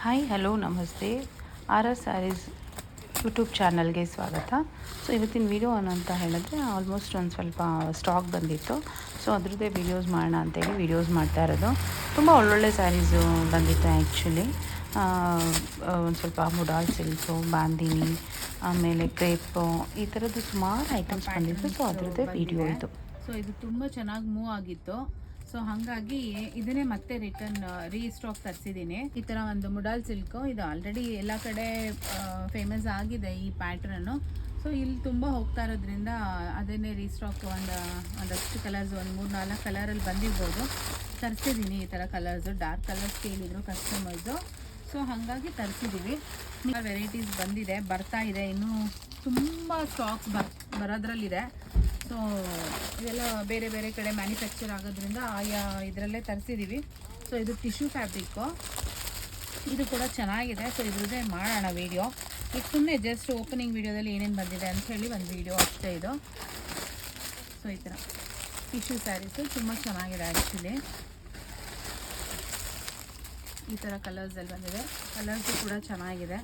Hi hello ನಮಸ್ತೆ. R R saris YouTube ಚಾನಲ್ಗೆ ಸ್ವಾಗತ. ಸೊ ಇವತ್ತಿನ ವಿಡಿಯೋ ಅಂತ ಹೇಳಿದ್ರೆ ಆಲ್ಮೋಸ್ಟ್ ಒಂದು ಸ್ವಲ್ಪ ಸ್ಟಾಕ್ ಬಂದಿತ್ತು. ಸೊ ಅದ್ರದ್ದೇ ವೀಡಿಯೋಸ್ ಮಾಡೋಣ ಅಂತೇಳಿ ವೀಡಿಯೋಸ್ ಮಾಡ್ತಾ ಇರೋದು. ತುಂಬ ಒಳ್ಳೊಳ್ಳೆ ಸ್ಯಾರೀಸು ಬಂದಿತ್ತು ಆ್ಯಕ್ಚುಲಿ. ಒಂದು ಸ್ವಲ್ಪ ಮುಡಾಲ್ ಸಿಲ್ಕು, ಬಾಂದಿನಿ, ಆಮೇಲೆ ಕ್ರೇಪು, ಈ ಥರದ್ದು ಸುಮಾರು ಐಟಮ್ಸ್ ಬಂದಿತ್ತು. ಸೊ ಅದ್ರದ್ದೇ ವಿಡಿಯೋ ಇದು. ಸೊ ಇದು ತುಂಬ ಚೆನ್ನಾಗಿ ಮೂವ್ ಆಗಿತ್ತು. ಸೊ ಹಾಗಾಗಿ ಇದನ್ನೇ ಮತ್ತೆ ರಿಟರ್ನ್ ರೀಸ್ಟಾಕ್ ತರಿಸಿದ್ದೀನಿ. ಈ ಥರ ಒಂದು ಮುಡಾಲ್ ಸಿಲ್ಕು, ಇದು ಆಲ್ರೆಡಿ ಎಲ್ಲ ಕಡೆ ಫೇಮಸ್ ಆಗಿದೆ ಈ ಪ್ಯಾಟ್ರನ್ನು. ಸೊ ಇಲ್ಲಿ ತುಂಬ ಹೋಗ್ತಾ ಇರೋದ್ರಿಂದ ಅದನ್ನೇ ರೀಸ್ಟಾಕ್ ಒಂದಷ್ಟು ಕಲರ್ಸ್, ಒಂದು 3-4 ಕಲರಲ್ಲಿ ಬಂದಿರ್ಬೋದು. ತರಿಸಿದ್ದೀನಿ ಈ ಥರ ಕಲರ್ಸು, ಡಾರ್ಕ್ ಕಲರ್ಸ್ ಕೇಳಿದ್ರು ಕಸ್ಟಮರ್ಸು. ಸೊ ಹಾಗಾಗಿ ತರಿಸಿದ್ದೀವಿ. ವೆರೈಟೀಸ್ ಬಂದಿದೆ, ಬರ್ತಾ ಇದೆ, ಇನ್ನೂ ತುಂಬ ಸ್ಟಾಕ್ ಬರೋದ್ರಲ್ಲಿದೆ. ಸೊ ಇದೆಲ್ಲ ಬೇರೆ ಬೇರೆ ಕಡೆ ಮ್ಯಾನುಫ್ಯಾಕ್ಚರ್ ಆಗೋದ್ರಿಂದ ಆಯಾ ಇದರಲ್ಲೇ ತರಿಸಿದ್ದೀವಿ. ಸೊ ಇದು ಟಿಶ್ಯೂ ಫ್ಯಾಬ್ರಿಕ್ಕು, ಇದು ಕೂಡ ಚೆನ್ನಾಗಿದೆ. ಸೊ ಇದ್ರದ್ದೇ ಮಾಡೋಣ ವೀಡಿಯೋ. ಈಗ ಸುಮ್ಮನೆ ಜಸ್ಟ್ ಓಪನಿಂಗ್ ವೀಡಿಯೋದಲ್ಲಿ ಏನೇನು ಬಂದಿದೆ ಅಂತ ಹೇಳಿ ಒಂದು ವೀಡಿಯೋ ಅಷ್ಟೇ ಇದು. ಸೊ ಈ ಥರ ಟಿಶ್ಯೂ ಸ್ಯಾರೀಸು ತುಂಬ ಚೆನ್ನಾಗಿದೆ ಆ್ಯಕ್ಚುಲಿ. ಈ ಥರ ಕಲರ್ಸಲ್ಲಿ ಬಂದಿದೆ, ಕಲರ್ಸು ಕೂಡ ಚೆನ್ನಾಗಿದೆ.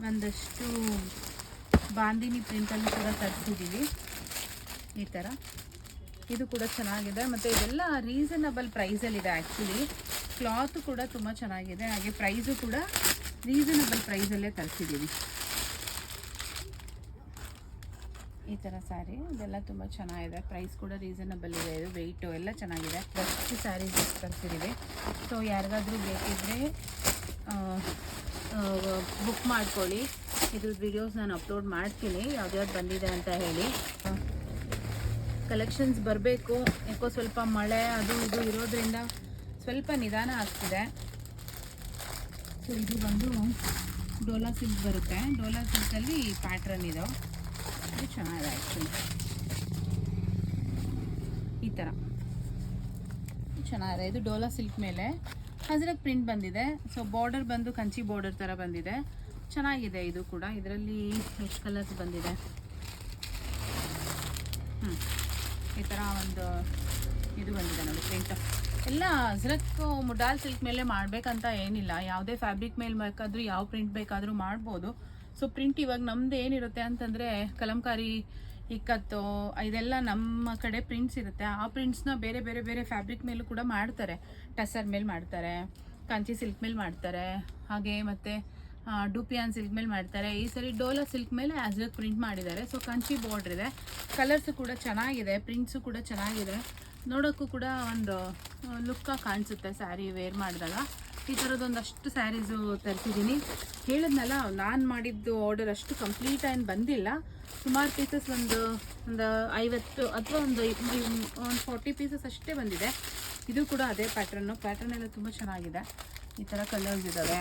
ಒಂದಷ್ಟು ಬಾಂದಿನಿ ಪ್ರಿಂಟಲ್ಲಿ ಕೂಡ ತರಿಸಿದ್ದೀವಿ ಈ ಥರ. ಇದು ಕೂಡ ಚೆನ್ನಾಗಿದೆ ಮತ್ತು ಇದೆಲ್ಲ ರೀಸನಬಲ್ ಪ್ರೈಸಲ್ಲಿದೆ ಆ್ಯಕ್ಚುಲಿ. ಕ್ಲಾತು ಕೂಡ ತುಂಬ ಚೆನ್ನಾಗಿದೆ, ಹಾಗೆ ಪ್ರೈಸು ಕೂಡ ರೀಸನಬಲ್ ಪ್ರೈಸಲ್ಲೇ ತರಿಸಿದ್ದೀವಿ. ಈ ಥರ ಸ್ಯಾರಿ ಇದೆಲ್ಲ ತುಂಬ ಚೆನ್ನಾಗಿದೆ, ಪ್ರೈಸ್ ಕೂಡ ರೀಸನಬಲ್ ಇದೆ, ಇದು ವೆಯ್ಟು ಎಲ್ಲ ಚೆನ್ನಾಗಿದೆ. ಬೆಸ್ಟ್ ಸ್ಯಾರೀಸ್ ತರಿಸಿದ್ದೀವಿ. ಸೊ ಯಾರಿಗಾದ್ರೂ ಬೇಕಿದ್ದರೆ ಬುಕ್ ಮಾಡ್ಕೊಳ್ಳಿ. ಇದ್ರದ್ದು ವೀಡಿಯೋಸ್ ನಾನು ಅಪ್ಲೋಡ್ ಮಾಡ್ತೀನಿ, ಯಾವ್ದ್ಯಾವ್ದು ಬಂದಿದೆ ಅಂತ ಹೇಳಿ. ಕಲೆಕ್ಷನ್ಸ್ ಬರಬೇಕು, ಯಾಕೋ ಸ್ವಲ್ಪ ಮಳೆ ಅದು ಇದು ಇರೋದ್ರಿಂದ ಸ್ವಲ್ಪ ನಿಧಾನ ಆಗ್ತಿದೆ. ಸೊ ಇದು ಬಂದು ಡೋಲಾ ಸಿಲ್ಕ್ ಬರುತ್ತೆ, ಡೋಲಾ ಸಿಲ್ಕಲ್ಲಿ ಪ್ಯಾಟ್ರನ್ ಇದು ಚೆನ್ನಾಗಿದೆ ಆ್ಯಕ್ಚುಲಿ. ಈ ಥರ ಚೆನ್ನಾಗಿದೆ, ಇದು ಡೋಲಾ ಸಿಲ್ಕ್ ಮೇಲೆ ಹಜರಕ್ ಪ್ರಿಂಟ್ ಬಂದಿದೆ. ಸೊ ಬಾರ್ಡರ್ ಬಂದು ಕಂಚಿ ಬಾರ್ಡರ್ ಥರ ಬಂದಿದೆ, ಚೆನ್ನಾಗಿದೆ ಇದು ಕೂಡ. ಇದರಲ್ಲಿ ಎಷ್ಟು ಕಲರ್ಸ್ ಬಂದಿದೆ, ಈ ಥರ ಒಂದು ಇದು ಬಂದಿದೆ ನೋಡಿ ಪ್ರಿಂಟ್. ಎಲ್ಲ ಅಜ್ರಕ್ ಮುಡಾಲ್ ಸಿಲ್ಕ್ ಮೇಲೆ ಮಾಡಬೇಕಂತ ಏನಿಲ್ಲ, ಯಾವುದೇ ಫ್ಯಾಬ್ರಿಕ್ ಮೇಲೆ ಬೇಕಾದರೂ ಯಾವ ಪ್ರಿಂಟ್ ಬೇಕಾದರೂ ಮಾಡ್ಬೋದು. ಸೊ ಪ್ರಿಂಟ್ ಇವಾಗ ನಮ್ದು ಏನಿರುತ್ತೆ ಅಂತಂದರೆ ಕಲಂಕಾರಿ, ಇಕ್ಕತ್ತು, ಇದೆಲ್ಲ ನಮ್ಮ ಕಡೆ ಪ್ರಿಂಟ್ಸ್ ಇರುತ್ತೆ. ಆ ಪ್ರಿಂಟ್ಸ್ನ ಬೇರೆ ಬೇರೆ ಬೇರೆ ಫ್ಯಾಬ್ರಿಕ್ ಮೇಲೂ ಕೂಡ ಮಾಡ್ತಾರೆ. ಟಸರ್ ಮೇಲೆ ಮಾಡ್ತಾರೆ, ಕಾಂಚಿ ಸಿಲ್ಕ್ ಮೇಲೆ ಮಾಡ್ತಾರೆ, ಹಾಗೆ ಮತ್ತು ಡೂಪಿಯಾನ್ ಸಿಲ್ಕ್ ಮೇಲೆ ಮಾಡ್ತಾರೆ. ಈ ಸರಿ ಡೋಲಾ ಸಿಲ್ಕ್ ಮೇಲೆ ಅಜ್ರಕ್ ಪ್ರಿಂಟ್ ಮಾಡಿದ್ದಾರೆ. ಸೊ ಕಂಚಿ ಬಾರ್ಡ್ರ್ ಇದೆ, ಕಲರ್ಸು ಕೂಡ ಚೆನ್ನಾಗಿದೆ, ಪ್ರಿಂಟ್ಸು ಕೂಡ ಚೆನ್ನಾಗಿದೆ, ನೋಡೋಕ್ಕೂ ಕೂಡ ಒಂದು ಲುಕ್ಕಾಗಿ ಕಾಣಿಸುತ್ತೆ ಸ್ಯಾರಿ ವೇರ್ ಮಾಡಿದಾಗ. ಈ ಥರದ್ದೊಂದಷ್ಟು ಸ್ಯಾರೀಸು ತರಿಸಿದ್ದೀನಿ. ಹೇಳಿದ್ನಲ್ಲ, ನಾನು ಮಾಡಿದ್ದು ಆರ್ಡರ್ ಅಷ್ಟು ಕಂಪ್ಲೀಟ್ ಏನು ಬಂದಿಲ್ಲ, ಸುಮಾರು ಪೀಸಸ್ ಒಂದು 50 ಅಥವಾ ಒಂದು 40 ಪೀಸಸ್ ಅಷ್ಟೇ ಬಂದಿದೆ. ಇದು ಕೂಡ ಅದೇ ಪ್ಯಾಟ್ರನ್ ಎಲ್ಲ ತುಂಬ ಚೆನ್ನಾಗಿದೆ. ಈ ಥರ ಕಲರ್ಸ್ ಇದ್ದಾವೆ.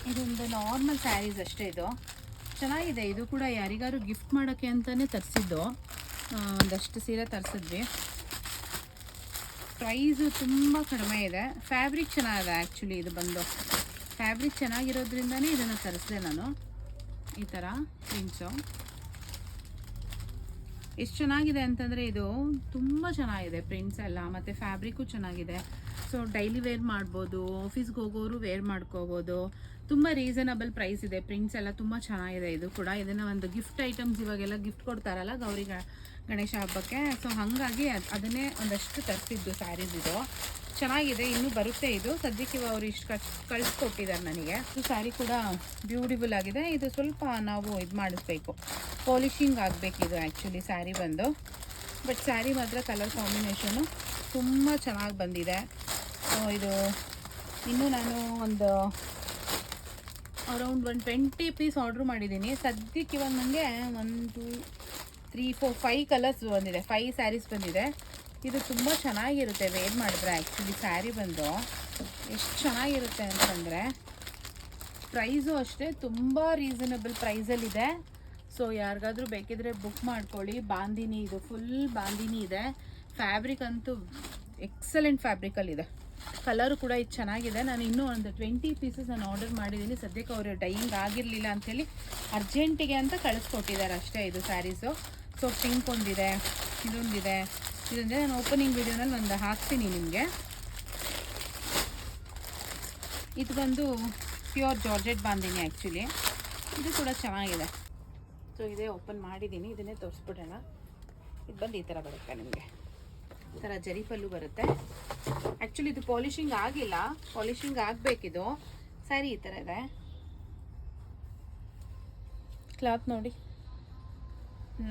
ಇದೊಂದು ನಾರ್ಮಲ್ ಸ್ಯಾರೀಸ್ ಅಷ್ಟೇ, ಇದು ಚೆನ್ನಾಗಿದೆ. ಇದು ಕೂಡ ಯಾರಿಗಾರು ಗಿಫ್ಟ್ ಮಾಡೋಕ್ಕೆ ಅಂತಲೇ ತರಿಸಿದ್ದು, ಒಂದಷ್ಟು ಸೀರೆ ತರಿಸಿದ್ವಿ. ಪ್ರೈಸು ತುಂಬ ಕಡಿಮೆ ಇದೆ, ಫ್ಯಾಬ್ರಿಕ್ ಚೆನ್ನಾಗಿದೆ ಆ್ಯಕ್ಚುಲಿ. ಇದು ಬಂದು ಫ್ಯಾಬ್ರಿಕ್ ಚೆನ್ನಾಗಿರೋದ್ರಿಂದನೇ ಇದನ್ನು ತರಿಸಿದೆ ನಾನು. ಈ ಥರ ಪ್ರಿಂಟ್ಸು ಎಷ್ಟು ಚೆನ್ನಾಗಿದೆ ಅಂತಂದರೆ ಇದು ತುಂಬ ಚೆನ್ನಾಗಿದೆ ಪ್ರಿಂಟ್ಸ್ ಎಲ್ಲ, ಮತ್ತು ಫ್ಯಾಬ್ರಿಕ್ಕು ಚೆನ್ನಾಗಿದೆ. ಸೊ ಡೈಲಿ ವೇರ್ ಮಾಡ್ಬೋದು, ಆಫೀಸ್ಗೆ ಹೋಗೋರು ವೇರ್ ಮಾಡ್ಕೋಬೋದು. ತುಂಬ ರೀಸನಬಲ್ ಪ್ರೈಸ್ ಇದೆ, ಪ್ರಿಂಟ್ಸ್ ಎಲ್ಲ ತುಂಬ ಚೆನ್ನಾಗಿದೆ. ಇದು ಕೂಡ ಇದನ್ನು ಒಂದು ಗಿಫ್ಟ್ ಐಟಮ್ಸ್, ಇವಾಗೆಲ್ಲ ಗಿಫ್ಟ್ ಕೊಡ್ತಾರಲ್ಲ ಗೌರಿ ಗಣೇಶ ಹಬ್ಬಕ್ಕೆ, ಸೊ ಹಾಗಾಗಿ ಅದನ್ನೇ ಒಂದಷ್ಟು ತರಿಸಿದ್ದು ಸ್ಯಾರೀಸ್. ಇದು ಚೆನ್ನಾಗಿದೆ, ಇನ್ನೂ ಬರುತ್ತೆ. ಇದು ಸದ್ಯಕ್ಕೆ ಅವರು ಇಷ್ಟು ಕಳಿಸ್ಕೊಟ್ಟಿದ್ದಾರೆ ನನಗೆ. ಸೊ ಸ್ಯಾರಿ ಕೂಡ ಬ್ಯೂಟಿಫುಲ್ ಆಗಿದೆ. ಇದು ಸ್ವಲ್ಪ ನಾವು ಇದು ಮಾಡಿಸ್ಬೇಕು, ಪಾಲಿಶಿಂಗ್ ಆಗಬೇಕು ಇದು ಆ್ಯಕ್ಚುಲಿ ಸ್ಯಾರಿ ಬಂದು. ಬಟ್ ಸ್ಯಾರಿ ಮಾತ್ರ ಕಲರ್ ಕಾಂಬಿನೇಷನು ತುಂಬ ಚೆನ್ನಾಗಿ ಬಂದಿದೆ. ಸೊ ಇದು ಇನ್ನೂ ನಾನು ಒಂದು ಅರೌಂಡ್ 20 ಪೀಸ್ ಆರ್ಡ್ರ್ ಮಾಡಿದ್ದೀನಿ. ಸದ್ಯಕ್ಕೆ ಇವಾಗ ನನಗೆ 1 2 3 4 5 ಕಲರ್ಸ್ ಬಂದಿದೆ, 5 ಸ್ಯಾರೀಸ್ ಬಂದಿದೆ. ಇದು ತುಂಬ ಚೆನ್ನಾಗಿರುತ್ತೆ ವೇರ್ ಮಾಡಿದ್ರೆ ಆ್ಯಕ್ಚುಲಿ. ಸ್ಯಾರಿ ಬಂದು ಎಷ್ಟು ಚೆನ್ನಾಗಿರುತ್ತೆ ಅಂತಂದರೆ, ಪ್ರೈಸು ಅಷ್ಟೇ ತುಂಬ ರೀಸನಬಲ್ ಪ್ರೈಸಲ್ಲಿದೆ. ಸೊ ಯಾರಿಗಾದ್ರೂ ಬೇಕಿದ್ರೆ ಬುಕ್ ಮಾಡ್ಕೊಳ್ಳಿ. ಬಾಂದಿನಿ, ಇದು ಫುಲ್ ಬಾಂದಿನಿ ಇದೆ. ಫ್ಯಾಬ್ರಿಕ್ ಅಂತೂ ಎಕ್ಸಲೆಂಟ್ ಫ್ಯಾಬ್ರಿಕಲ್ಲಿದೆ, ಕಲರು ಕೂಡ ಇದು ಚೆನ್ನಾಗಿದೆ. ನಾನು ಇನ್ನೂ ಒಂದು 20 ಪೀಸಸ್ ನಾನು ಆರ್ಡರ್ ಮಾಡಿದ್ದೀನಿ. ಸದ್ಯಕ್ಕೆ ಅವರು ಡೈಯಿಂಗ್ ಆಗಿರಲಿಲ್ಲ ಅಂಥೇಳಿ ಅರ್ಜೆಂಟಿಗೆ ಅಂತ ಕಳಿಸ್ಕೊಟ್ಟಿದ್ದಾರೆ ಅಷ್ಟೇ ಇದು ಸ್ಯಾರೀಸು. ಸೊ ಪಿಂಕ್ ಒಂದಿದೆ, ಇದೊಂದಿದೆ. ಇದೊಂದೇ ನಾನು ಓಪನಿಂಗ್ ವಿಡಿಯೋನಲ್ಲಿ ಒಂದು ಹಾಕ್ತೀನಿ ನಿಮಗೆ. ಇದು ಬಂದು ಪ್ಯೂರ್ ಜಾರ್ಜೆಟ್ ಬಾಂದಿನಿ ಆ್ಯಕ್ಚುಲಿ. ಇದು ಕೂಡ ಚೆನ್ನಾಗಿದೆ. ಸೊ ಇದೇ ಓಪನ್ ಮಾಡಿದ್ದೀನಿ, ಇದನ್ನೇ ತೋರಿಸ್ಬಿಡೋಣ. ಇದು ಬಂದು ಈ ಥರ ಬರುತ್ತೆ ನಿಮಗೆ, ಈ ಥರ ಜರಿ ಪಲ್ಲು ಬರುತ್ತೆ. ಆ್ಯಕ್ಚುಲಿ ಇದು ಪಾಲಿಷಿಂಗ್ ಆಗಿಲ್ಲ, ಪಾಲಿಷಿಂಗ್ ಆಗಬೇಕಿದು. ಸ್ಯಾರಿ ಈ ಥರ ಇದೆ. ಕ್ಲಾತ್ ನೋಡಿ,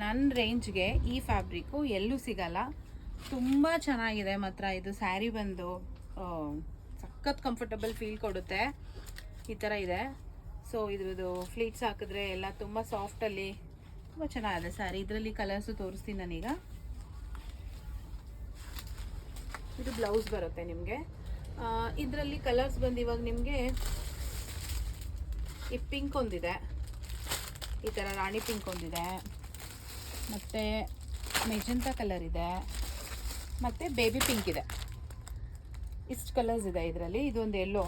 ನನ್ನ ರೇಂಜ್ಗೆ ಈ ಫ್ಯಾಬ್ರಿಕ್ಕು ಎಲ್ಲೂ ಸಿಗಲ್ಲ. ತುಂಬ ಚೆನ್ನಾಗಿದೆ ಮಾತ್ರ. ಇದು ಸ್ಯಾರಿ ಬಂದು ಸಖತ್ ಕಂಫರ್ಟಬಲ್ ಫೀಲ್ ಕೊಡುತ್ತೆ. ಈ ಥರ ಇದೆ. ಸೊ ಇದು ಫ್ಲೀಟ್ಸ್ ಹಾಕಿದ್ರೆ ಎಲ್ಲ ತುಂಬ ಸಾಫ್ಟಲ್ಲಿ ತುಂಬ ಚೆನ್ನಾಗಿದೆ ಸ್ಯಾರಿ. ಇದರಲ್ಲಿ ಕಲರ್ಸು ತೋರಿಸ್ತೀನಿ ನಾನೀಗ. ಇದು ಬ್ಲೌಸ್ ಬರುತ್ತೆ ನಿಮಗೆ. ಇದರಲ್ಲಿ ಕಲರ್ಸ್ ಬಂದು ಇವಾಗ ನಿಮಗೆ ಈ ಪಿಂಕ್ ಒಂದಿದೆ, ಈ ಥರ ರಾಣಿ ಪಿಂಕ್ ಒಂದಿದೆ, ಮತ್ತು ಮೆಜೆಂಟಾ ಕಲರ್ ಇದೆ, ಮತ್ತು ಬೇಬಿ ಪಿಂಕ್ ಇದೆ. ಇಷ್ಟು ಕಲರ್ಸ್ ಇದೆ ಇದರಲ್ಲಿ. ಇದೊಂದು ಎಲ್ಲೋ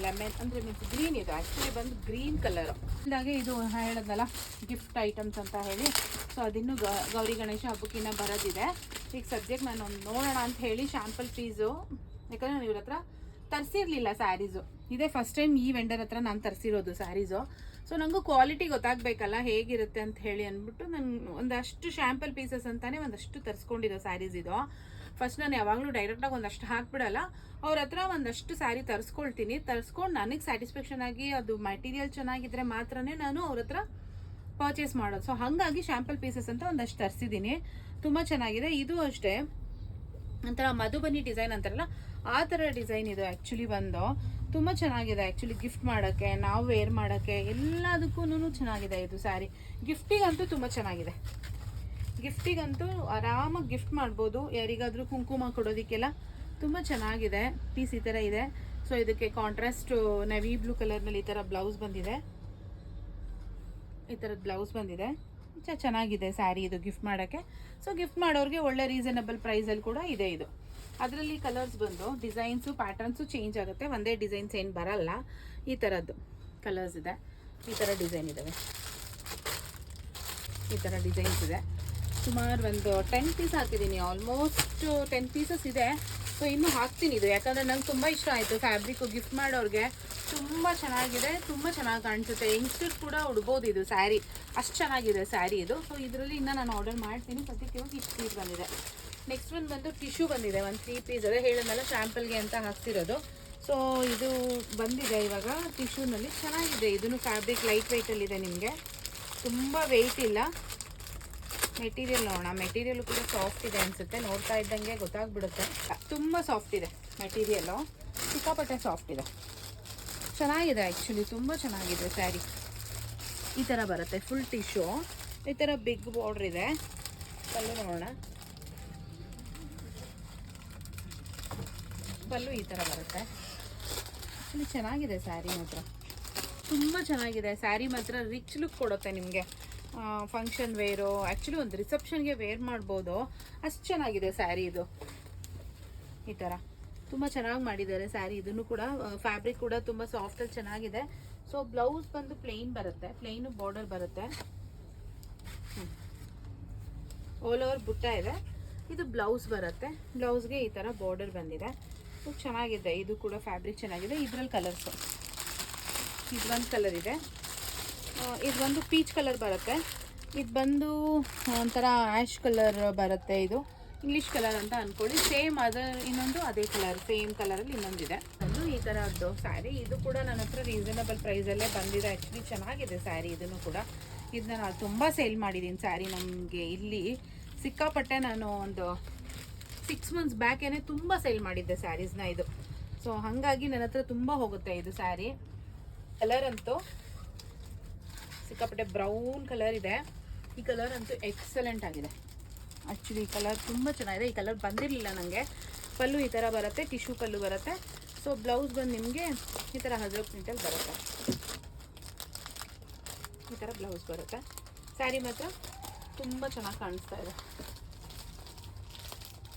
ಲೆಮನ್ ಅಂದರೆ ಮೀನ್ಸ್ ಗ್ರೀನ್ ಇದೆ, ಆ್ಯಕ್ಚುಲಿ ಬಂದು ಗ್ರೀನ್ ಕಲರು. ಇದಾಗೆ ಇದು ಹೇಳಿದ್ನಲ್ಲ ಗಿಫ್ಟ್ ಐಟಮ್ಸ್ ಅಂತ ಹೇಳಿ. ಸೊ ಅದಿನ್ನೂ ಗೌರಿ ಗಣೇಶ ಹಬ್ಬಕ್ಕಿನ್ನ ಬರೋದಿದೆ. ಈಗ ಸದ್ಯಕ್ಕೆ ನಾನು ನೋಡೋಣ ಅಂತ ಹೇಳಿ ಶಾಂಪಲ್ ಪೀಸು, ಯಾಕಂದರೆ ನಾನು ಇವ್ರ ಹತ್ರ ತರಿಸಿರ್ಲಿಲ್ಲ ಸ್ಯಾರೀಸು. ಇದೇ ಫಸ್ಟ್ ಟೈಮ್ ಈ ವೆಂಡರ್ ಹತ್ರ ನಾನು ತರಿಸಿರೋದು ಸ್ಯಾರೀಸು. ಸೊ ನನಗೂ ಕ್ವಾಲಿಟಿ ಗೊತ್ತಾಗಬೇಕಲ್ಲ ಹೇಗಿರುತ್ತೆ ಅಂತ ಹೇಳಿ ಅಂದ್ಬಿಟ್ಟು ನಾನು ಒಂದಷ್ಟು ಶಾಂಪಲ್ ಪೀಸಸ್ ಅಂತಾನೆ ಒಂದಷ್ಟು ತರಿಸ್ಕೊಂಡಿರೋ ಸ್ಯಾರೀಸ್ ಇದು. ಫಸ್ಟ್ ನಾನು ಯಾವಾಗಲೂ ಡೈರೆಕ್ಟಾಗಿ ಒಂದಷ್ಟು ಹಾಕ್ಬಿಡಲ್ಲ, ಅವ್ರ ಹತ್ರ ಒಂದಷ್ಟು ಸ್ಯಾರಿ ತರಿಸ್ಕೊಳ್ತೀನಿ. ತರಿಸ್ಕೊಂಡು ನನಗೆ ಸ್ಯಾಟಿಸ್ಫ್ಯಾಕ್ಷನ್ ಆಗಿ ಅದು ಮೆಟೀರಿಯಲ್ ಚೆನ್ನಾಗಿದ್ರೆ ಮಾತ್ರನೇ ನಾನು ಅವ್ರ ಹತ್ರ ಪರ್ಚೇಸ್ ಮಾಡೋದು. ಸೊ ಹಾಗಾಗಿ ಶಾಂಪಲ್ ಪೀಸಸ್ ಅಂತ ಒಂದಷ್ಟು ತರಿಸಿದ್ದೀನಿ. ತುಂಬ ಚೆನ್ನಾಗಿದೆ. ಇದು ಅಷ್ಟೇ ಒಂಥರ ಮಧುಬನಿ ಡಿಸೈನ್ ಅಂತಾರಲ್ಲ ಆ ಥರ ಡಿಸೈನ್ ಇದು ಆ್ಯಕ್ಚುಲಿ ಬಂದು ತುಂಬ ಚೆನ್ನಾಗಿದೆ. ಆ್ಯಕ್ಚುಲಿ ಗಿಫ್ಟ್ ಮಾಡೋಕ್ಕೆ, ನಾವು ವೇರ್ ಮಾಡೋಕ್ಕೆ ಎಲ್ಲದಕ್ಕೂ ಚೆನ್ನಾಗಿದೆ ಇದು ಸ್ಯಾರಿ. ಗಿಫ್ಟಿಗಂತೂ ತುಂಬ ಚೆನ್ನಾಗಿದೆ. ಗಿಫ್ಟಿಗಂತೂ ಆರಾಮಾಗಿ ಗಿಫ್ಟ್ ಮಾಡ್ಬೋದು, ಯಾರಿಗಾದರೂ ಕುಂಕುಮ ಕೊಡೋದಕ್ಕೆಲ್ಲ ತುಂಬ ಚೆನ್ನಾಗಿದೆ. ಪೀಸ್ ಈ ಥರ ಇದೆ. ಸೊ ಇದಕ್ಕೆ ಕಾಂಟ್ರಾಸ್ಟ್ ನೆವಿ ಬ್ಲೂ ಕಲರ್ನಲ್ಲಿ ಈ ಥರ ಬ್ಲೌಸ್ ಬಂದಿದೆ. ಈ ಥರದ್ದು ಬ್ಲೌಸ್ ಬಂದಿದೆ. ಚೆನ್ನಾಗಿದೆ ಸ್ಯಾರಿ ಇದು ಗಿಫ್ಟ್ ಮಾಡೋಕ್ಕೆ. ಸೊ ಗಿಫ್ಟ್ ಮಾಡೋರಿಗೆ ಒಳ್ಳೆ ರೀಸನಬಲ್ ಪ್ರೈಸಲ್ಲಿ ಕೂಡ ಇದೆ ಇದು. ಅದರಲ್ಲಿ ಕಲರ್ಸ್ ಬಂದು ಡಿಸೈನ್ಸು ಪ್ಯಾಟರ್ನ್ಸು ಚೇಂಜ್ ಆಗುತ್ತೆ, ಒಂದೇ ಡಿಸೈನ್ಸ್ ಏನು ಬರಲ್ಲ. ಈ ಥರದ್ದು ಕಲರ್ಸ್ ಇದೆ, ಈ ಥರ ಡಿಸೈನ್ ಇದ್ದಾವೆ, ಈ ಥರ ಡಿಸೈನ್ಸ್ ಇದೆ. ಸುಮಾರು ಒಂದು 10 ಪೀಸ್ ಹಾಕಿದ್ದೀನಿ, ಆಲ್ಮೋಸ್ಟ್ 10 ಪೀಸಸ್ ಇದೆ. ಸೊ ಇನ್ನೂ ಹಾಕ್ತೀನಿ ಇದು, ಯಾಕಂದರೆ ನಂಗೆ ತುಂಬ ಇಷ್ಟ ಆಯಿತು ಫ್ಯಾಬ್ರಿಕ್ಕು. ಗಿಫ್ಟ್ ಮಾಡೋರಿಗೆ ತುಂಬ ಚೆನ್ನಾಗಿದೆ, ತುಂಬ ಚೆನ್ನಾಗಿ ಕಾಣಿಸುತ್ತೆ. ಯಂಗ್ಸ್ಟರ್ಸ್ ಕೂಡ ಉಡ್ಬೋದು ಇದು ಸ್ಯಾರಿ, ಅಷ್ಟು ಚೆನ್ನಾಗಿದೆ ಸ್ಯಾರಿ ಇದು. ಸೊ ಇದರಲ್ಲಿ ಇನ್ನೂ ನಾನು ಆರ್ಡರ್ ಮಾಡ್ತೀನಿ. ಸದ್ಯಕ್ಕೆ ಇವಾಗ ಇಷ್ಟು ಪೀಸ್ ಬಂದಿದೆ. ನೆಕ್ಸ್ಟ್ ಒಂದು ಬಂದು ಟಿಶ್ಯೂ ಬಂದಿದೆ, ಒಂದು 3 ಪೀಸ್ ಅದೇ ಹೇಳಿದ್ನಲ್ಲ ಸ್ಯಾಂಪಲ್ಗೆ ಅಂತ ಹಾಕ್ತಿರೋದು. ಸೊ ಇದು ಬಂದಿದೆ ಇವಾಗ ಟಿಶ್ಯೂನಲ್ಲಿ. ಚೆನ್ನಾಗಿದೆ ಇದನ್ನು. ಫ್ಯಾಬ್ರಿಕ್ ಲೈಟ್ ವೆಯ್ಟಲ್ಲಿದೆ, ನಿಮಗೆ ತುಂಬ ವೆಯ್ಟ್ ಇಲ್ಲ. ಮೆಟೀರಿಯಲ್ ನೋಡೋಣ, ಮೆಟೀರಿಯಲ್ ಕೂಡ ಸಾಫ್ಟ್ ಇದೆ ಅನಿಸುತ್ತೆ. ನೋಡ್ತಾ ಇದ್ದಂಗೆ ಗೊತ್ತಾಗ್ಬಿಡುತ್ತೆ. ತುಂಬ ಸಾಫ್ಟ್ ಇದೆ ಮೆಟೀರಿಯಲ್ಲು, ಸಿಕ್ಕಾಪಟ್ಟೆ ಸಾಫ್ಟ್ ಇದೆ. ಚೆನ್ನಾಗಿದೆ ಆ್ಯಕ್ಚುಲಿ, ತುಂಬ ಚೆನ್ನಾಗಿದೆ ಸ್ಯಾರಿ. ಈ ಥರ ಬರುತ್ತೆ ಫುಲ್ ಟಿಶ್ಯೂ, ಈ ಥರ ಬಿಗ್ ಬಾರ್ಡ್ರ್ ಇದೆ. ಪಲ್ಲು ನೋಡೋಣ, ಪಲ್ಲು ಈ ಥರ ಬರುತ್ತೆ. ಆ್ಯಕ್ಚುಲಿ ಚೆನ್ನಾಗಿದೆ ಸ್ಯಾರಿ ಮಾತ್ರ, ತುಂಬ ಚೆನ್ನಾಗಿದೆ ಸ್ಯಾರಿ ಮಾತ್ರ. ರಿಚ್ ಲುಕ್ ಕೊಡುತ್ತೆ ನಿಮಗೆ. ಫಂಕ್ಷನ್ ವೇರು, ಆ್ಯಕ್ಚುಲಿ ಒಂದು ರಿಸೆಪ್ಷನ್ಗೆ ವೇರ್ ಮಾಡ್ಬೋದು, ಅಷ್ಟು ಚೆನ್ನಾಗಿದೆ ಸ್ಯಾರಿ ಇದು. ಈ ಥರ ತುಂಬ ಚೆನ್ನಾಗಿ ಮಾಡಿದ್ದಾರೆ ಸ್ಯಾರಿ. ಇದನ್ನು ಕೂಡ ಫ್ಯಾಬ್ರಿಕ್ ಕೂಡ ತುಂಬ ಸಾಫ್ಟಲ್ಲಿ ಚೆನ್ನಾಗಿದೆ. ಸೊ ಬ್ಲೌಸ್ ಬಂದು ಪ್ಲೇನ್ ಬರುತ್ತೆ, ಪ್ಲೇನು ಬಾರ್ಡರ್ ಬರುತ್ತೆ. ಆಲ್ ಓವರ್ ಬುಟ್ಟ ಇದೆ. ಇದು ಬ್ಲೌಸ್ ಬರುತ್ತೆ, ಬ್ಲೌಸ್ಗೆ ಈ ಥರ ಬಾರ್ಡರ್ ಬಂದಿದೆ. ಸೊ ಚೆನ್ನಾಗಿದೆ ಇದು ಕೂಡ. ಫ್ಯಾಬ್ರಿಕ್ ಚೆನ್ನಾಗಿದೆ. ಇದರಲ್ಲಿ ಕಲರ್ಸು, ಇದು ಒಂದು ಕಲರ್ ಇದೆ, ಇದು ಒಂದು ಪೀಚ್ ಕಲರ್ ಬರುತ್ತೆ, ಇದು ಬಂದು ಒಂಥರ ಆ್ಯಶ್ ಕಲರ್ ಬರುತ್ತೆ. ಇದು ಇಂಗ್ಲೀಷ್ ಕಲರ್ ಅಂತ ಅಂದ್ಕೊಳ್ಳಿ. ಸೇಮ್ ಇನ್ನೊಂದು ಅದೇ ಕಲರ್, ಸೇಮ್ ಕಲರಲ್ಲಿ ಇನ್ನೊಂದಿದೆ. ಒಂದು ಈ ಥರದ್ದು ಸ್ಯಾರಿ. ಇದು ಕೂಡ ನನ್ನ ಹತ್ರ ರೀಸನಬಲ್ ಪ್ರೈಸಲ್ಲೇ ಬಂದಿದೆ. ಆ್ಯಕ್ಚುಲಿ ಚೆನ್ನಾಗಿದೆ ಸ್ಯಾರಿ. ಇದನ್ನು ಕೂಡ ಇದನ್ನ ನಾನು ತುಂಬ ಸೇಲ್ ಮಾಡಿದ್ದೀನಿ ಸ್ಯಾರಿ. ನಮಗೆ ಇಲ್ಲಿ ಸಿಕ್ಕಾಪಟ್ಟೆ ನಾನು ಒಂದು 6 ಮಂತ್ಸ್ ಬ್ಯಾಕೇನೆ ತುಂಬ ಸೇಲ್ ಮಾಡಿದ್ದೆ ಸ್ಯಾರೀಸ್ನ ಇದು. ಸೊ ಹಾಗಾಗಿ ನನ್ನ ಹತ್ರ ತುಂಬ ಹೋಗುತ್ತೆ ಇದು ಸ್ಯಾರಿ. ಕಲರ್ ಅಂತೂ ಸಿಕ್ಕಾಪಟ್ಟೆ ಬ್ರೌನ್ ಕಲರ್ ಇದೆ. ಈ ಕಲರ್ ಅಂತೂ ಎಕ್ಸಲೆಂಟ್ ಆಗಿದೆ. ಆ್ಯಕ್ಚುಲಿ ಈ ಕಲರ್ ತುಂಬ ಚೆನ್ನಾಗಿದೆ. ಈ ಕಲರ್ ಬಂದಿರಲಿಲ್ಲ ನನಗೆ. ಪಲ್ಲು ಈ ಥರ ಬರುತ್ತೆ, ಟಿಶ್ಯೂ ಪಲ್ಲು ಬರುತ್ತೆ. ಸೊ ಬ್ಲೌಸ್ ಬಂದು ನಿಮಗೆ ಈ ಥರ ಹಜಾರ್ ಪ್ರಿಂಟಲ್ಲಿ ಬರುತ್ತೆ. ಈ ಥರ ಬ್ಲೌಸ್ ಬರುತ್ತೆ. ಸ್ಯಾರಿ ಮಾತ್ರ ತುಂಬ ಚೆನ್ನಾಗಿ ಕಾಣಿಸ್ತಾ ಇದೆ.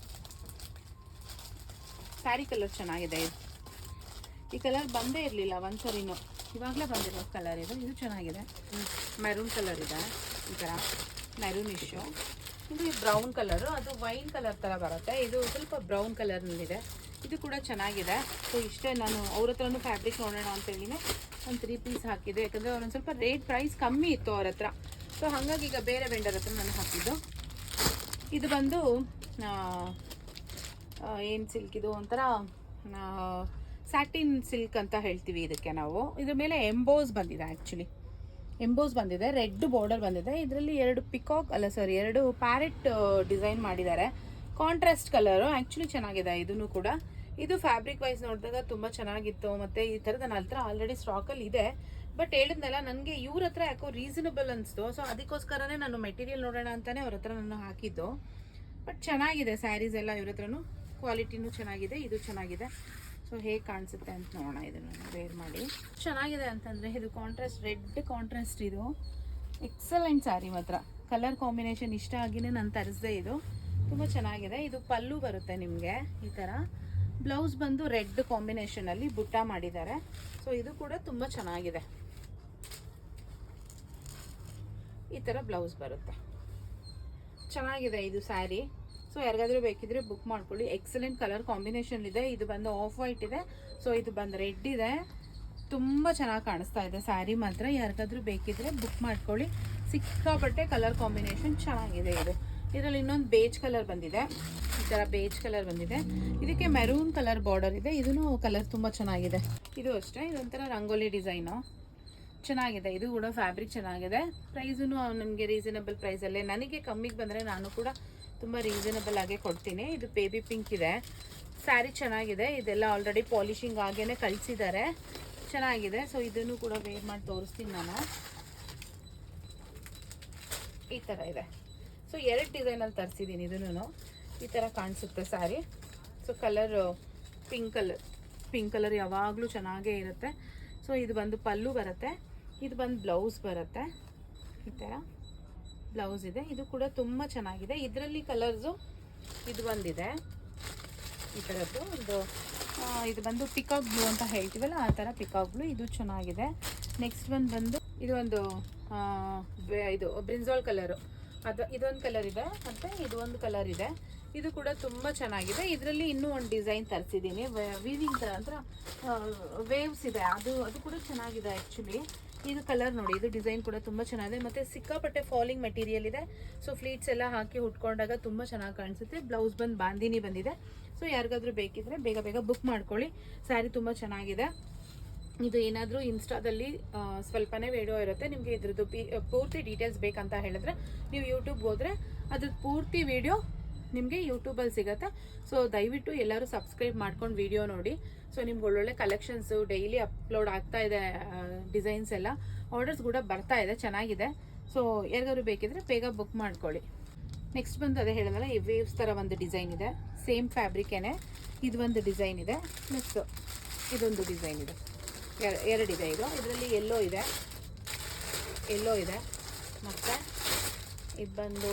ಸ್ಯಾರಿ ಕಲರ್ ಚೆನ್ನಾಗಿದೆ. ಇದು ಈ ಕಲರ್ ಬಂದೇ ಇರಲಿಲ್ಲ ಒಂದ್ಸರಿನೂ, ಇವಾಗಲೇ ಬಂದಿರೋ ಕಲರ್ ಇದು. ಇದು ಚೆನ್ನಾಗಿದೆ. ಮೆರೂನ್ ಕಲರ್ ಇದೆ, ಈ ಥರ ಮೆರೂನಿಶು. ಇದು ಬ್ರೌನ್ ಕಲರು, ಅದು ವೈನ್ ಕಲರ್ ಥರ ಬರುತ್ತೆ. ಇದು ಸ್ವಲ್ಪ ಬ್ರೌನ್ ಕಲರ್ನಲ್ಲಿದೆ. ಇದು ಕೂಡ ಚೆನ್ನಾಗಿದೆ. ಸೊ ಇಷ್ಟೇ, ನಾನು ಅವ್ರ ಹತ್ರನೂ ಫ್ಯಾಬ್ರಿಕ್ ನೋಡೋಣ ಅಂತೇಳಿನೇ ಒಂದು 3 ಪೀಸ್ ಹಾಕಿದೆ, ಯಾಕಂದರೆ ಒಂದೊಂದು ಸ್ವಲ್ಪ ರೇಟ್ ಪ್ರೈಸ್ ಕಮ್ಮಿ ಇತ್ತು ಅವ್ರ ಹತ್ರ. ಸೊ ಹಾಗಾಗಿ ಈಗ ಬೇರೆ ವೆಂಡರ್ ಹತ್ರ ನಾನು ಹಾಕಿದ್ದು. ಇದು ಬಂದು ಏನು ಸಿಲ್ಕ್, ಇದು ಒಂಥರ ಸ್ಯಾಟಿನ್ ಸಿಲ್ಕ್ ಅಂತ ಹೇಳ್ತೀವಿ ಇದಕ್ಕೆ ನಾವು. ಇದ್ರ ಮೇಲೆ ಎಂಬೋಸ್ ಬಂದಿದೆ, ಆ್ಯಕ್ಚುಲಿ ಎಂಬೋಸ್ ಬಂದಿದೆ, ರೆಡ್ ಬಾರ್ಡರ್ ಬಂದಿದೆ. ಇದರಲ್ಲಿ 2 ಪ್ಯಾರೆಟ್ ಡಿಸೈನ್ ಮಾಡಿದ್ದಾರೆ. ಕಾಂಟ್ರಾಸ್ಟ್ ಕಲರು, ಆ್ಯಕ್ಚುಲಿ ಚೆನ್ನಾಗಿದೆ ಇದನ್ನು ಕೂಡ. ಇದು ಫ್ಯಾಬ್ರಿಕ್ ವೈಸ್ ನೋಡಿದಾಗ ತುಂಬ ಚೆನ್ನಾಗಿತ್ತು. ಮತ್ತು ಈ ಥರದ ನನ್ನ ಹತ್ರ ಆಲ್ರೆಡಿ ಸ್ಟಾಕಲ್ಲಿ ಇದೆ. ಬಟ್ ಹೇಳಿದ್ನಲ್ಲ, ನನಗೆ ಇವ್ರ ಹತ್ರ ಯಾಕೋ ರೀಸನಬಲ್ ಅನಿಸ್ತು. ಸೊ ಅದಕ್ಕೋಸ್ಕರನೇ ನಾನು ಮೆಟೀರಿಯಲ್ ನೋಡೋಣ ಅಂತಲೇ ಅವ್ರ ಹತ್ರ ನಾನು ಹಾಕಿದ್ದು. ಬಟ್ ಚೆನ್ನಾಗಿದೆ ಸ್ಯಾರೀಸ್ ಎಲ್ಲ ಇವ್ರ ಹತ್ರನೂ, ಕ್ವಾಲಿಟಿನೂ ಚೆನ್ನಾಗಿದೆ, ಇದು ಚೆನ್ನಾಗಿದೆ. ಸೊ ಹೇಗೆ ಕಾಣಿಸುತ್ತೆ ಅಂತ ನೋಡೋಣ. ಇದನ್ನು ವೇರ್ ಮಾಡಿ ಚೆನ್ನಾಗಿದೆ ಅಂತಂದರೆ ಇದು ಕಾಂಟ್ರಾಸ್ಟ್, ರೆಡ್ ಕಾಂಟ್ರಾಸ್ಟ್, ಇದು ಎಕ್ಸಲೆಂಟ್ ಸ್ಯಾರಿ ಮಾತ್ರ. ಕಲರ್ ಕಾಂಬಿನೇಷನ್ ಇಷ್ಟ ಆಗಿನೇ ನಾನು ತರಿಸಿದೆ. ಇದು ತುಂಬ ಚೆನ್ನಾಗಿದೆ. ಇದು ಪಲ್ಲು ಬರುತ್ತೆ ನಿಮಗೆ ಈ ಥರ. ಬ್ಲೌಸ್ ಬಂದು ರೆಡ್ ಕಾಂಬಿನೇಷನಲ್ಲಿ ಬುಟ್ಟ ಮಾಡಿದ್ದಾರೆ. ಸೊ ಇದು ಕೂಡ ತುಂಬ ಚೆನ್ನಾಗಿದೆ. ಈ ಥರ ಬ್ಲೌಸ್ ಬರುತ್ತೆ, ಚೆನ್ನಾಗಿದೆ ಇದು ಸ್ಯಾರಿ. ಸೊ ಯಾರಿಗಾದ್ರೂ ಬೇಕಿದ್ರೆ ಬುಕ್ ಮಾಡ್ಕೊಳ್ಳಿ. ಎಕ್ಸಲೆಂಟ್ ಕಲರ್ ಕಾಂಬಿನೇಷನ್ ಇದೆ. ಇದು ಬಂದು ಆಫ್ ವೈಟ್ ಇದೆ, ಸೊ ಇದು ಬಂದು ರೆಡ್ ಇದೆ. ತುಂಬ ಚೆನ್ನಾಗಿ ಕಾಣಿಸ್ತಾ ಇದೆ ಸ್ಯಾರಿ ಮಾತ್ರ. ಯಾರಿಗಾದ್ರೂ ಬೇಕಿದ್ರೆ ಬುಕ್ ಮಾಡ್ಕೊಳ್ಳಿ. ಸಿಕ್ಕಾಪಟ್ಟೆ ಕಲರ್ ಕಾಂಬಿನೇಷನ್ ಚೆನ್ನಾಗಿದೆ ಇದು. ಇದರಲ್ಲಿ ಇನ್ನೊಂದು ಬೇಜ್ ಕಲರ್ ಬಂದಿದೆ, ಈ ಥರ ಬೇಜ್ ಕಲರ್ ಬಂದಿದೆ. ಇದಕ್ಕೆ ಮೆರೂನ್ ಕಲರ್ ಬಾರ್ಡರ್ ಇದೆ. ಇದೂ ಕಲರ್ ತುಂಬ ಚೆನ್ನಾಗಿದೆ. ಇದು ಅಷ್ಟೇ, ಇದೊಂಥರ ರಂಗೋಲಿ ಡಿಸೈನು ಚೆನ್ನಾಗಿದೆ. ಇದು ಕೂಡ ಫ್ಯಾಬ್ರಿಕ್ ಚೆನ್ನಾಗಿದೆ. ಪ್ರೈಸೂ ನಮಗೆ ರೀಸನಬಲ್ ಪ್ರೈಸಲ್ಲೇ, ನನಗೆ ಕಮ್ಮಿಗೆ ಬಂದರೆ ನಾನು ಕೂಡ ತುಂಬ ರೀಸನಬಲ್ ಆಗೇ ಕೊಡ್ತೀನಿ. ಇದು ಬೇಬಿ ಪಿಂಕ್ ಇದೆ. ಸ್ಯಾರಿ ಚೆನ್ನಾಗಿದೆ. ಇದೆಲ್ಲ ಆಲ್ರೆಡಿ ಪಾಲಿಶಿಂಗ್ ಆಗೇ ಕಳಿಸಿದ್ದಾರೆ, ಚೆನ್ನಾಗಿದೆ. ಸೊ ಇದನ್ನು ಕೂಡ ವೇರ್ ಮಾಡಿ ತೋರಿಸ್ತೀನಿ ನಾನು. ಈ ಥರ ಇದೆ. ಸೊ 2 ಡಿಸೈನಲ್ಲಿ ತರಿಸಿದ್ದೀನಿ. ಇದನ್ನು ಈ ಥರ ಕಾಣಿಸುತ್ತೆ sari. So colour pink colour ಯಾವಾಗಲೂ ಚೆನ್ನಾಗೇ ಇರುತ್ತೆ. ಸೊ ಇದು ಬಂದು ಪಲ್ಲು ಬರುತ್ತೆ, ಇದು ಬಂದು ಬ್ಲೌಸ್ ಬರುತ್ತೆ. ಈ ಥರ ಬ್ಲೌಸ್ ಇದೆ. ಇದು ಕೂಡ ತುಂಬ ಚೆನ್ನಾಗಿದೆ. ಇದರಲ್ಲಿ ಕಲರ್ಸು ಇದು ಬಂದಿದೆ ಈ ಥರದ್ದು. ಇದು ಬಂದು ಪಿಕಾಕ್ ಬ್ಲೂ ಅಂತ ಹೇಳ್ತೀವಲ್ಲ, ಆ ಥರ ಪಿಕಾಕ್ ಬ್ಲೂ. ಇದು ಚೆನ್ನಾಗಿದೆ. ನೆಕ್ಸ್ಟ್ ಬಂದು ಇದು ಇದು ಬ್ರಿಂಜಾಲ್ ಕಲರು, ಇದೊಂದು ಕಲರ್ ಇದೆ, ಮತ್ತು ಇದು ಒಂದು ಕಲರ್ ಇದೆ. ಇದು ಕೂಡ ತುಂಬ ಚೆನ್ನಾಗಿದೆ. ಇದರಲ್ಲಿ ಇನ್ನೂ ಒಂದು ಡಿಸೈನ್ ತರಿಸಿದ್ದೀನಿ, ವೀವಿಂಗ್ ಥರ ಅಂದ್ರೆ ವೇವ್ಸ್ ಇದೆ, ಅದು ಕೂಡ ಚೆನ್ನಾಗಿದೆ ಆ್ಯಕ್ಚುಲಿ. ಇದು ಕಲರ್ ನೋಡಿ, ಇದು ಡಿಸೈನ್ ಕೂಡ ತುಂಬ ಚೆನ್ನಾಗಿದೆ. ಮತ್ತು ಸಿಕ್ಕಾಪಟ್ಟೆ ಫಾಲಿಂಗ್ ಮೆಟೀರಿಯಲ್ ಇದೆ. ಸೊ ಫ್ಲೀಟ್ಸ್ ಎಲ್ಲ ಹಾಕಿ ಉಟ್ಕೊಂಡಾಗ ತುಂಬ ಚೆನ್ನಾಗಿ ಕಾಣಿಸುತ್ತೆ. ಬ್ಲೌಸ್ ಬಂದು ಬಾಂದಿನಿ ಬಂದಿದೆ. ಸೊ ಯಾರಿಗಾದ್ರೂ ಬೇಕಿದ್ರೆ ಬೇಗ ಬೇಗ ಬುಕ್ ಮಾಡ್ಕೊಳ್ಳಿ. ಸ್ಯಾರಿ ತುಂಬ ಚೆನ್ನಾಗಿದೆ. ಇದು ಏನಾದರೂ ಇನ್ಸ್ಟಾದಲ್ಲಿ ಸ್ವಲ್ಪನೇ ವಿಡಿಯೋ ಇರುತ್ತೆ. ನಿಮಗೆ ಇದ್ರದ್ದು ಪೂರ್ತಿ ಡೀಟೇಲ್ಸ್ ಬೇಕಂತ ಹೇಳಿದ್ರೆ ನೀವು ಯೂಟ್ಯೂಬ್ಗೆ ಹೋದರೆ ಅದ್ರದ್ದು ಪೂರ್ತಿ ವಿಡಿಯೋ ನಿಮಗೆ ಯೂಟ್ಯೂಬಲ್ಲಿ ಸಿಗುತ್ತೆ. ಸೊ ದಯವಿಟ್ಟು ಎಲ್ಲರೂ ಸಬ್ಸ್ಕ್ರೈಬ್ ಮಾಡ್ಕೊಂಡು ವಿಡಿಯೋ ನೋಡಿ. ಸೊ ನಿಮ್ಗೆ ಒಳ್ಳೊಳ್ಳೆ ಕಲೆಕ್ಷನ್ಸು ಡೈಲಿ ಅಪ್ಲೋಡ್ ಆಗ್ತಾ ಇದೆ, ಡಿಸೈನ್ಸ್ ಎಲ್ಲ ಆರ್ಡರ್ಸ್ ಕೂಡ ಬರ್ತಾ ಇದೆ, ಚೆನ್ನಾಗಿದೆ. ಸೊ ಯಾರಿಗಾದ್ರು ಬೇಕಿದ್ರೆ ಬೇಗ ಬುಕ್ ಮಾಡ್ಕೊಳ್ಳಿ. ನೆಕ್ಸ್ಟ್ ಬಂದು ಅದೇ ಹೇಳಿದ್ನಲ್ಲ, ಈ ವೇವ್ಸ್ ಥರ ಒಂದು ಡಿಸೈನ್ ಇದೆ, ಸೇಮ್ ಫ್ಯಾಬ್ರಿಕೇನೆ. ಇದು ಒಂದು ಡಿಸೈನ್ ಇದೆ, ಪ್ಲಸ್ ಇದೊಂದು ಡಿಸೈನ್ ಇದೆ, ಎರಡಿದೆ. ಇದರಲ್ಲಿ ಎಲ್ಲೋ ಇದೆ, ಮತ್ತು ಇದು ಬಂದು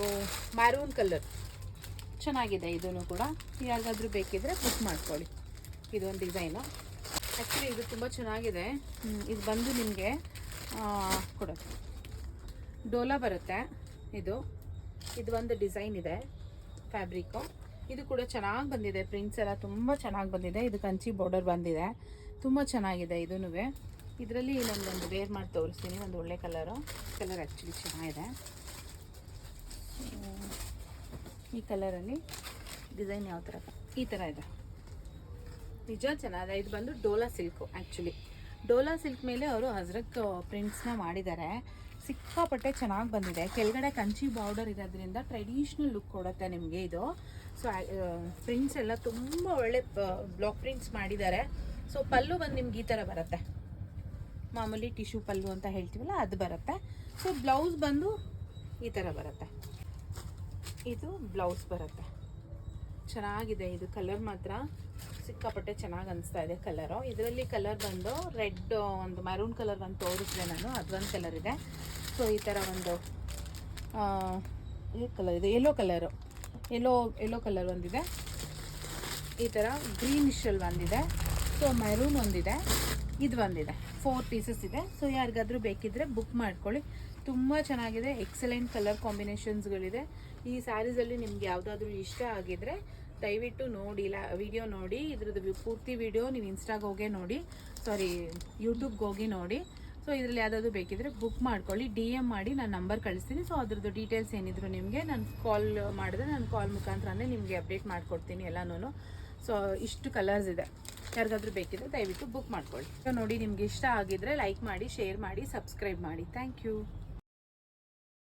ಮ್ಯಾರೂನ್ ಕಲರ್ ಚೆನ್ನಾಗಿದೆ. ಇದನ್ನು ಕೂಡ ಯಾರಿಗಾದ್ರೂ ಬೇಕಿದ್ರೆ ಬುಕ್ ಮಾಡ್ಕೊಳ್ಳಿ. ಇದೊಂದು ಡಿಸೈನು, ಆ್ಯಕ್ಚುಲಿ ಇದು ತುಂಬ ಚೆನ್ನಾಗಿದೆ. ಇದು ಬಂದು ನಿಮಗೆ ಡೋಲಾ ಬರುತ್ತೆ. ಇದು ಒಂದು ಡಿಸೈನ್ ಇದೆ ಫ್ಯಾಬ್ರಿಕ್ಕು. ಇದು ಕೂಡ ಚೆನ್ನಾಗಿ ಬಂದಿದೆ, ಪ್ರಿಂಟ್ಸ್ ಎಲ್ಲ ತುಂಬ ಚೆನ್ನಾಗಿ ಬಂದಿದೆ. ಇದು ಕಂಚಿ ಬಾರ್ಡರ್ ಬಂದಿದೆ, ತುಂಬ ಚೆನ್ನಾಗಿದೆ. ಇದೂ ಇದರಲ್ಲಿ ಇನ್ನೊಂದೊಂದು ವೇರ್ ಮಾಡಿ ತೋರಿಸ್ತೀನಿ. ಒಂದು ಒಳ್ಳೆ ಕಲರ್ ಆ್ಯಕ್ಚುಲಿ ಚೆನ್ನಾಗಿದೆ. ಈ ಕಲರಲ್ಲಿ ಡಿಸೈನ್ ಯಾವ ಥರ, ಈ ಥರ ಇದೆ, ನಿಜ ಚೆನ್ನಾಗಿದೆ. ಇದು ಬಂದು Dhola silk. Actually Dhola silk ಮೇಲೆ ಅವರು ಹಜ್ರಕ್ ಪ್ರಿಂಟ್ಸ್ನ ಮಾಡಿದ್ದಾರೆ. ಸಿಕ್ಕಾಪಟ್ಟೆ ಚೆನ್ನಾಗಿ ಬಂದಿದೆ. ಕೆಳಗಡೆ ಕಂಚಿ ಬಾರ್ಡರ್ ಇರೋದ್ರಿಂದ ಟ್ರೆಡಿಷ್ನಲ್ ಲುಕ್ ಕೊಡುತ್ತೆ ನಿಮಗೆ ಇದು. ಸೊ ಪ್ರಿಂಟ್ಸ್ ಎಲ್ಲ ತುಂಬ ಒಳ್ಳೆ ಬ್ಲಾಕ್ ಪ್ರಿಂಟ್ಸ್ ಮಾಡಿದ್ದಾರೆ. ಸೊ ಪಲ್ಲು ಬಂದು ನಿಮ್ಗೆ ಈ ಥರ ಬರುತ್ತೆ, ಮಾಮೂಲಿ ಟಿಶ್ಯೂ ಪಲ್ಲು ಅಂತ ಹೇಳ್ತೀವಲ್ಲ ಅದು ಬರುತ್ತೆ. ಸೊ ಬ್ಲೌಸ್ ಬಂದು ಈ ಥರ ಬರುತ್ತೆ. ಇದು ಬ್ಲೌಸ್ ಬರುತ್ತೆ, ಚೆನ್ನಾಗಿದೆ. ಇದು ಕಲರ್ ಮಾತ್ರ ಸಿಕ್ಕಾಪಟ್ಟೆ ಚೆನ್ನಾಗಿ ಅನಿಸ್ತಾ ಇದೆ ಕಲರು. ಇದರಲ್ಲಿ ಕಲರ್ ಬಂದು ರೆಡ್, ಒಂದು ಮೆರೂನ್ ಕಲರ್ ಒಂದು ತೋರಿಸಿದೆ ನಾನು, ಅದೊಂದು ಕಲರ್ ಇದೆ. ಸೊ ಈ ಥರ ಒಂದು ಕಲರ್ ಇದೆ, ಯೆಲ್ಲೋ ಕಲರ್ ಒಂದಿದೆ. ಈ ಥರ ಗ್ರೀನಿಶಲ್ಲಿ ಒಂದಿದೆ. ಸೊ ಮೆರೂನ್ ಒಂದಿದೆ, ಇದು ಒಂದಿದೆ. 4 ಪೀಸಸ್ ಇದೆ. ಸೊ ಯಾರಿಗಾದ್ರೂ ಬೇಕಿದ್ರೆ ಬುಕ್ ಮಾಡ್ಕೊಳ್ಳಿ. ತುಂಬ ಚೆನ್ನಾಗಿದೆ, ಎಕ್ಸಲೆಂಟ್ ಕಲರ್ ಕಾಂಬಿನೇಷನ್ಸ್ಗಳಿದೆ. ಈ ಸ್ಯಾರೀಸಲ್ಲಿ ನಿಮ್ಗೆ ಯಾವುದಾದ್ರೂ ಇಷ್ಟ ಆಗಿದ್ರೆ ದಯವಿಟ್ಟು ನೋಡಿ ವಿಡಿಯೋ ನೋಡಿ. ಇದ್ರದ್ದು ಪೂರ್ತಿ ವಿಡಿಯೋ ನೀವು ಇನ್ಸ್ಟಾಗೆ ಹೋಗೇ ನೋಡಿ, ಸಾರಿ ಯೂಟ್ಯೂಬ್ಗೆ ಹೋಗಿ ನೋಡಿ. ಸೊ ಇದರಲ್ಲಿ ಯಾವುದಾದ್ರು ಬೇಕಿದ್ರೆ ಬುಕ್ ಮಾಡ್ಕೊಳ್ಳಿ, DM ಮಾಡಿ ನಾನು ನಂಬರ್ ಕಳಿಸ್ತೀನಿ. ಸೊ ಅದ್ರದ್ದು ಡೀಟೇಲ್ಸ್ ಏನಿದ್ರು ನಿಮಗೆ ನಾನು ಕಾಲ್ ಮಾಡಿದ್ರೆ ನಾನು ಕಾಲ್ ಮುಖಾಂತರನೇ ನಿಮಗೆ ಅಪ್ಡೇಟ್ ಮಾಡಿಕೊಡ್ತೀನಿ ಎಲ್ಲನೂ. ಸೊ ಇಷ್ಟು ಕಲರ್ಸ್ ಇದೆ, ಯಾರಿಗಾದ್ರೂ ಬೇಕಿದ್ರೆ ದಯವಿಟ್ಟು ಬುಕ್ ಮಾಡ್ಕೊಳ್ಳಿ. ಸೊ ನೋಡಿ, ನಿಮ್ಗೆ ಇಷ್ಟ ಆಗಿದ್ರೆ ಲೈಕ್ ಮಾಡಿ, ಶೇರ್ ಮಾಡಿ, ಸಬ್ಸ್ಕ್ರೈಬ್ ಮಾಡಿ. Thank you.